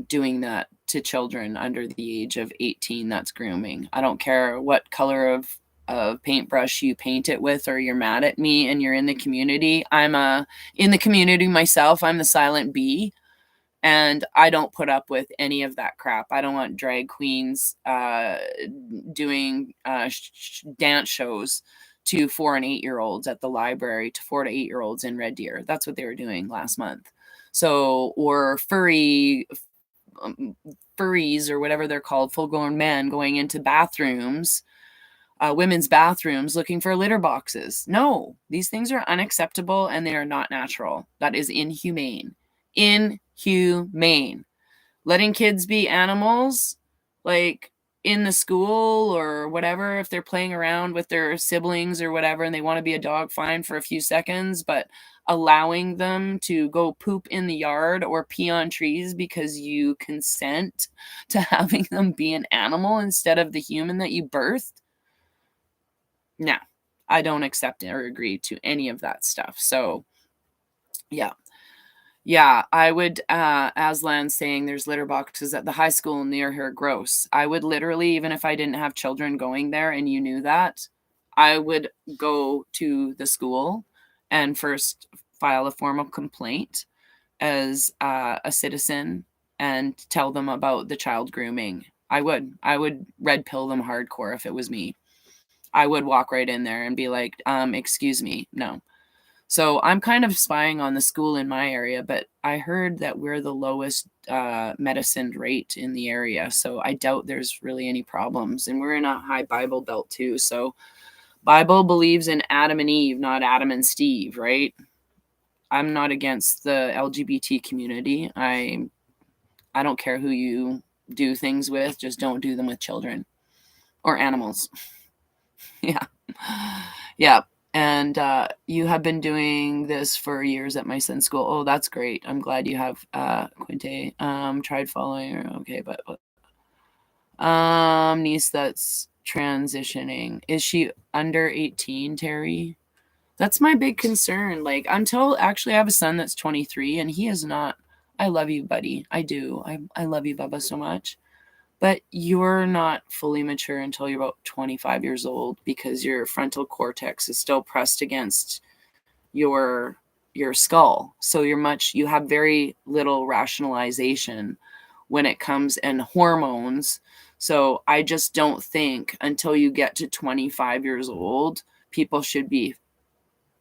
doing that to children under the age of 18. That's grooming. I don't care what color of paintbrush you paint it with, or you're mad at me and you're in the community. I'm in the community myself. I'm the silent B, and I don't put up with any of that crap. I don't want drag queens doing dance shows to 4 and 8-year-olds at the library, to 4 to 8-year-olds in Red Deer. That's what they were doing last month. So, or furries or whatever they're called, full-grown men going into bathrooms, women's bathrooms, looking for litter boxes. No, these things are unacceptable and they are not natural. That is inhumane. Inhumane. Letting kids be animals, like in the school or whatever, if they're playing around with their siblings or whatever and they want to be a dog, fine for a few seconds, but allowing them to go poop in the yard or pee on trees because you consent to having them be an animal instead of the human that you birthed, no, I don't accept or agree to any of that stuff. So yeah. Yeah, I would, Aslan saying there's litter boxes at the high school near her, gross. I would literally, even if I didn't have children going there and you knew that, I would go to the school and first file a formal complaint as a citizen and tell them about the child grooming. I would red pill them hardcore if it was me. I would walk right in there and be like, excuse me, no. So I'm kind of spying on the school in my area, but I heard that we're the lowest medicined rate in the area. So I doubt there's really any problems. And we're in a high Bible belt too. So Bible believes in Adam and Eve, not Adam and Steve, right? I'm not against the LGBT community. I don't care who you do things with, just don't do them with children or animals. Yeah. Yeah. And you have been doing this for years at my son's school. Oh, that's great. I'm glad you have, Quinte. Tried following her. Okay, but niece that's transitioning. Is she under 18, Terry? That's my big concern. Like, until actually I have a son that's 23 and he is not. I love you, buddy. I do. I love you, Bubba, so much. But you're not fully mature until you're about 25 years old, because your frontal cortex is still pressed against your skull. So you have very little rationalization when it comes and hormones. So I just don't think until you get to 25 years old, people should be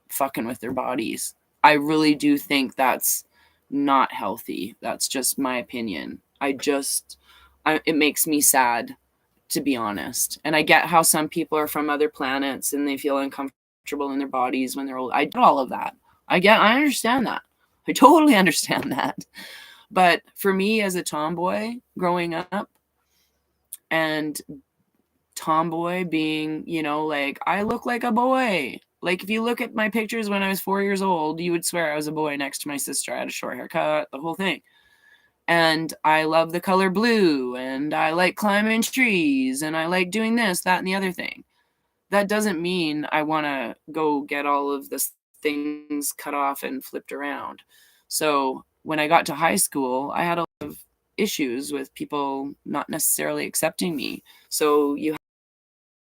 fucking with their bodies. I really do think that's not healthy. That's just my opinion. It makes me sad, to be honest. And I get how some people are from other planets and they feel uncomfortable in their bodies when they're old. I get all of that. I understand that. I totally understand that. But for me as a tomboy growing up, and tomboy being, you know, like, I look like a boy. Like, if you look at my pictures when I was 4 years old, you would swear I was a boy next to my sister. I had a short haircut, the whole thing. And I love the color blue, and I like climbing trees, and I like doing this, that, and the other thing. That doesn't mean I want to go get all of the things cut off and flipped around. So when I got to high school, I had a lot of issues with people not necessarily accepting me. So you have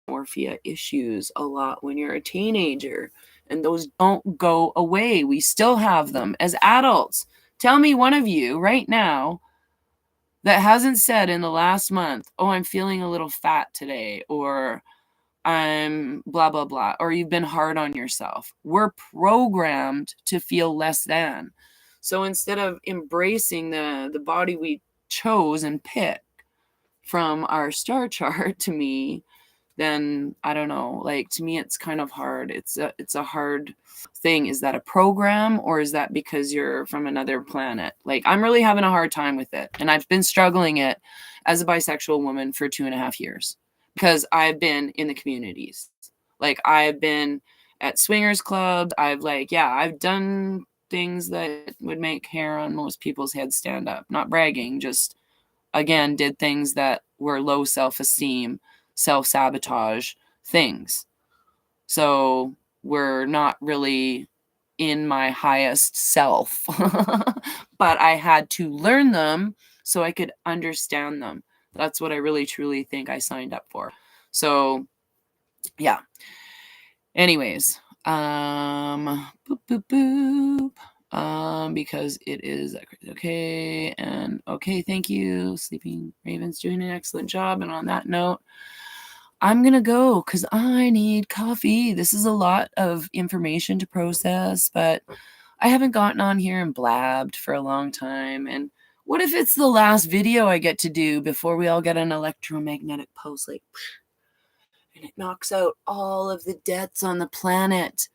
dysmorphia issues a lot when you're a teenager, and those don't go away. We still have them as adults. Tell me one of you right now that hasn't said in the last month, oh, I'm feeling a little fat today, or I'm blah, blah, blah, or you've been hard on yourself. We're programmed to feel less than. So instead of embracing the body we chose and picked from our star chart, to me, then I don't know, like, to me it's kind of hard. It's a hard thing. Is that a program, or is that because you're from another planet? Like, I'm really having a hard time with it, and I've been struggling it as a bisexual woman for 2.5 years, because I've been in the communities. Like, I've been at swingers clubs. I've done things that would make hair on most people's heads stand up. Not bragging, just, again, did things that were low self-esteem, self-sabotage things. So we're not really in my highest self. But I had to learn them so I could understand them. That's what I really truly think I signed up for. So yeah. Anyways, boop boop boop. Because it is okay, and okay, thank you. Sleeping Raven's doing an excellent job. And on that note, I'm gonna go because I need coffee. This is a lot of information to process, but I haven't gotten on here and blabbed for a long time. And what if it's the last video I get to do before we all get an electromagnetic pulse, like, and it knocks out all of the debts on the planet,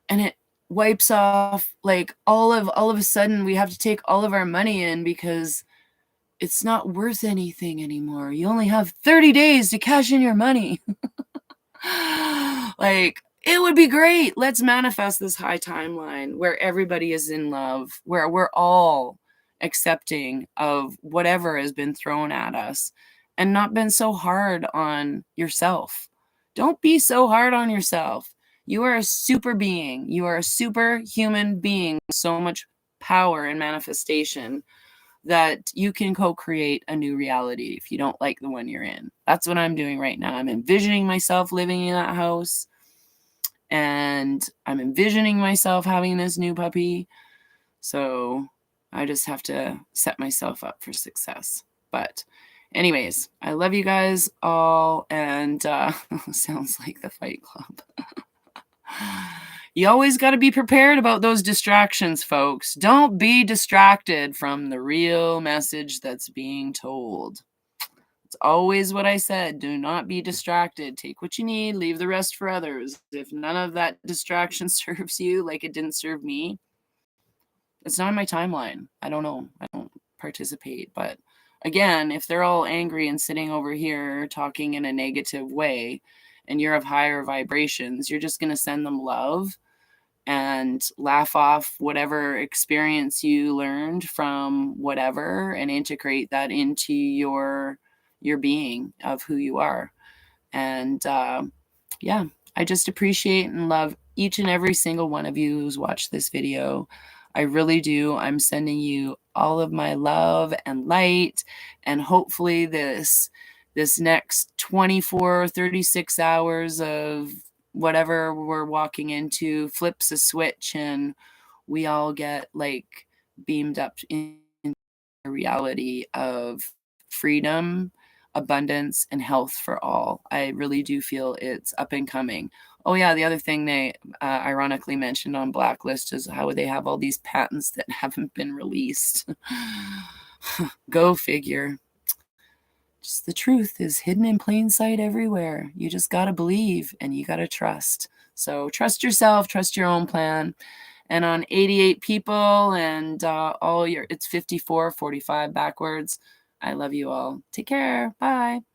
and it wipes off, like, all of a sudden we have to take all of our money in because it's not worth anything anymore. You only have 30 days to cash in your money. Like, it would be great. Let's manifest this high timeline where everybody is in love, where we're all accepting of whatever has been thrown at us, and not been so hard on yourself. Don't be so hard on yourself. You are a super being. You are a superhuman being with so much power and manifestation that you can co-create a new reality if you don't like the one you're in. That's what I'm doing right now. I'm envisioning myself living in that house, and I'm envisioning myself having this new puppy. So I just have to set myself up for success. But anyways, I love you guys all, and sounds like the Fight Club. You always got to be prepared about those distractions, folks. Don't be distracted from the real message that's being told. It's always what I said. Do not be distracted. Take what you need, leave the rest for others. If none of that distraction serves you like it didn't serve me, it's not in my timeline. I don't know. I don't participate. But again, if they're all angry and sitting over here talking in a negative way, and you're of higher vibrations, you're just going to send them love and laugh off whatever experience you learned from whatever, and integrate that into your being of who you are. And yeah, I just appreciate and love each and every single one of you who's watched this video. I really do. I'm sending you all of my love and light, and hopefully this next 24, 36 hours of whatever we're walking into flips a switch, and we all get, like, beamed up in a reality of freedom, abundance, and health for all. I really do feel it's up and coming. Oh yeah, the other thing they ironically mentioned on Blacklist is how they have all these patents that haven't been released. Go figure. Just the truth is hidden in plain sight everywhere. You just got to believe, and you got to trust. So trust yourself, trust your own plan, and on 88 people and all your, it's 54, 45 backwards. I love you all. Take care. Bye.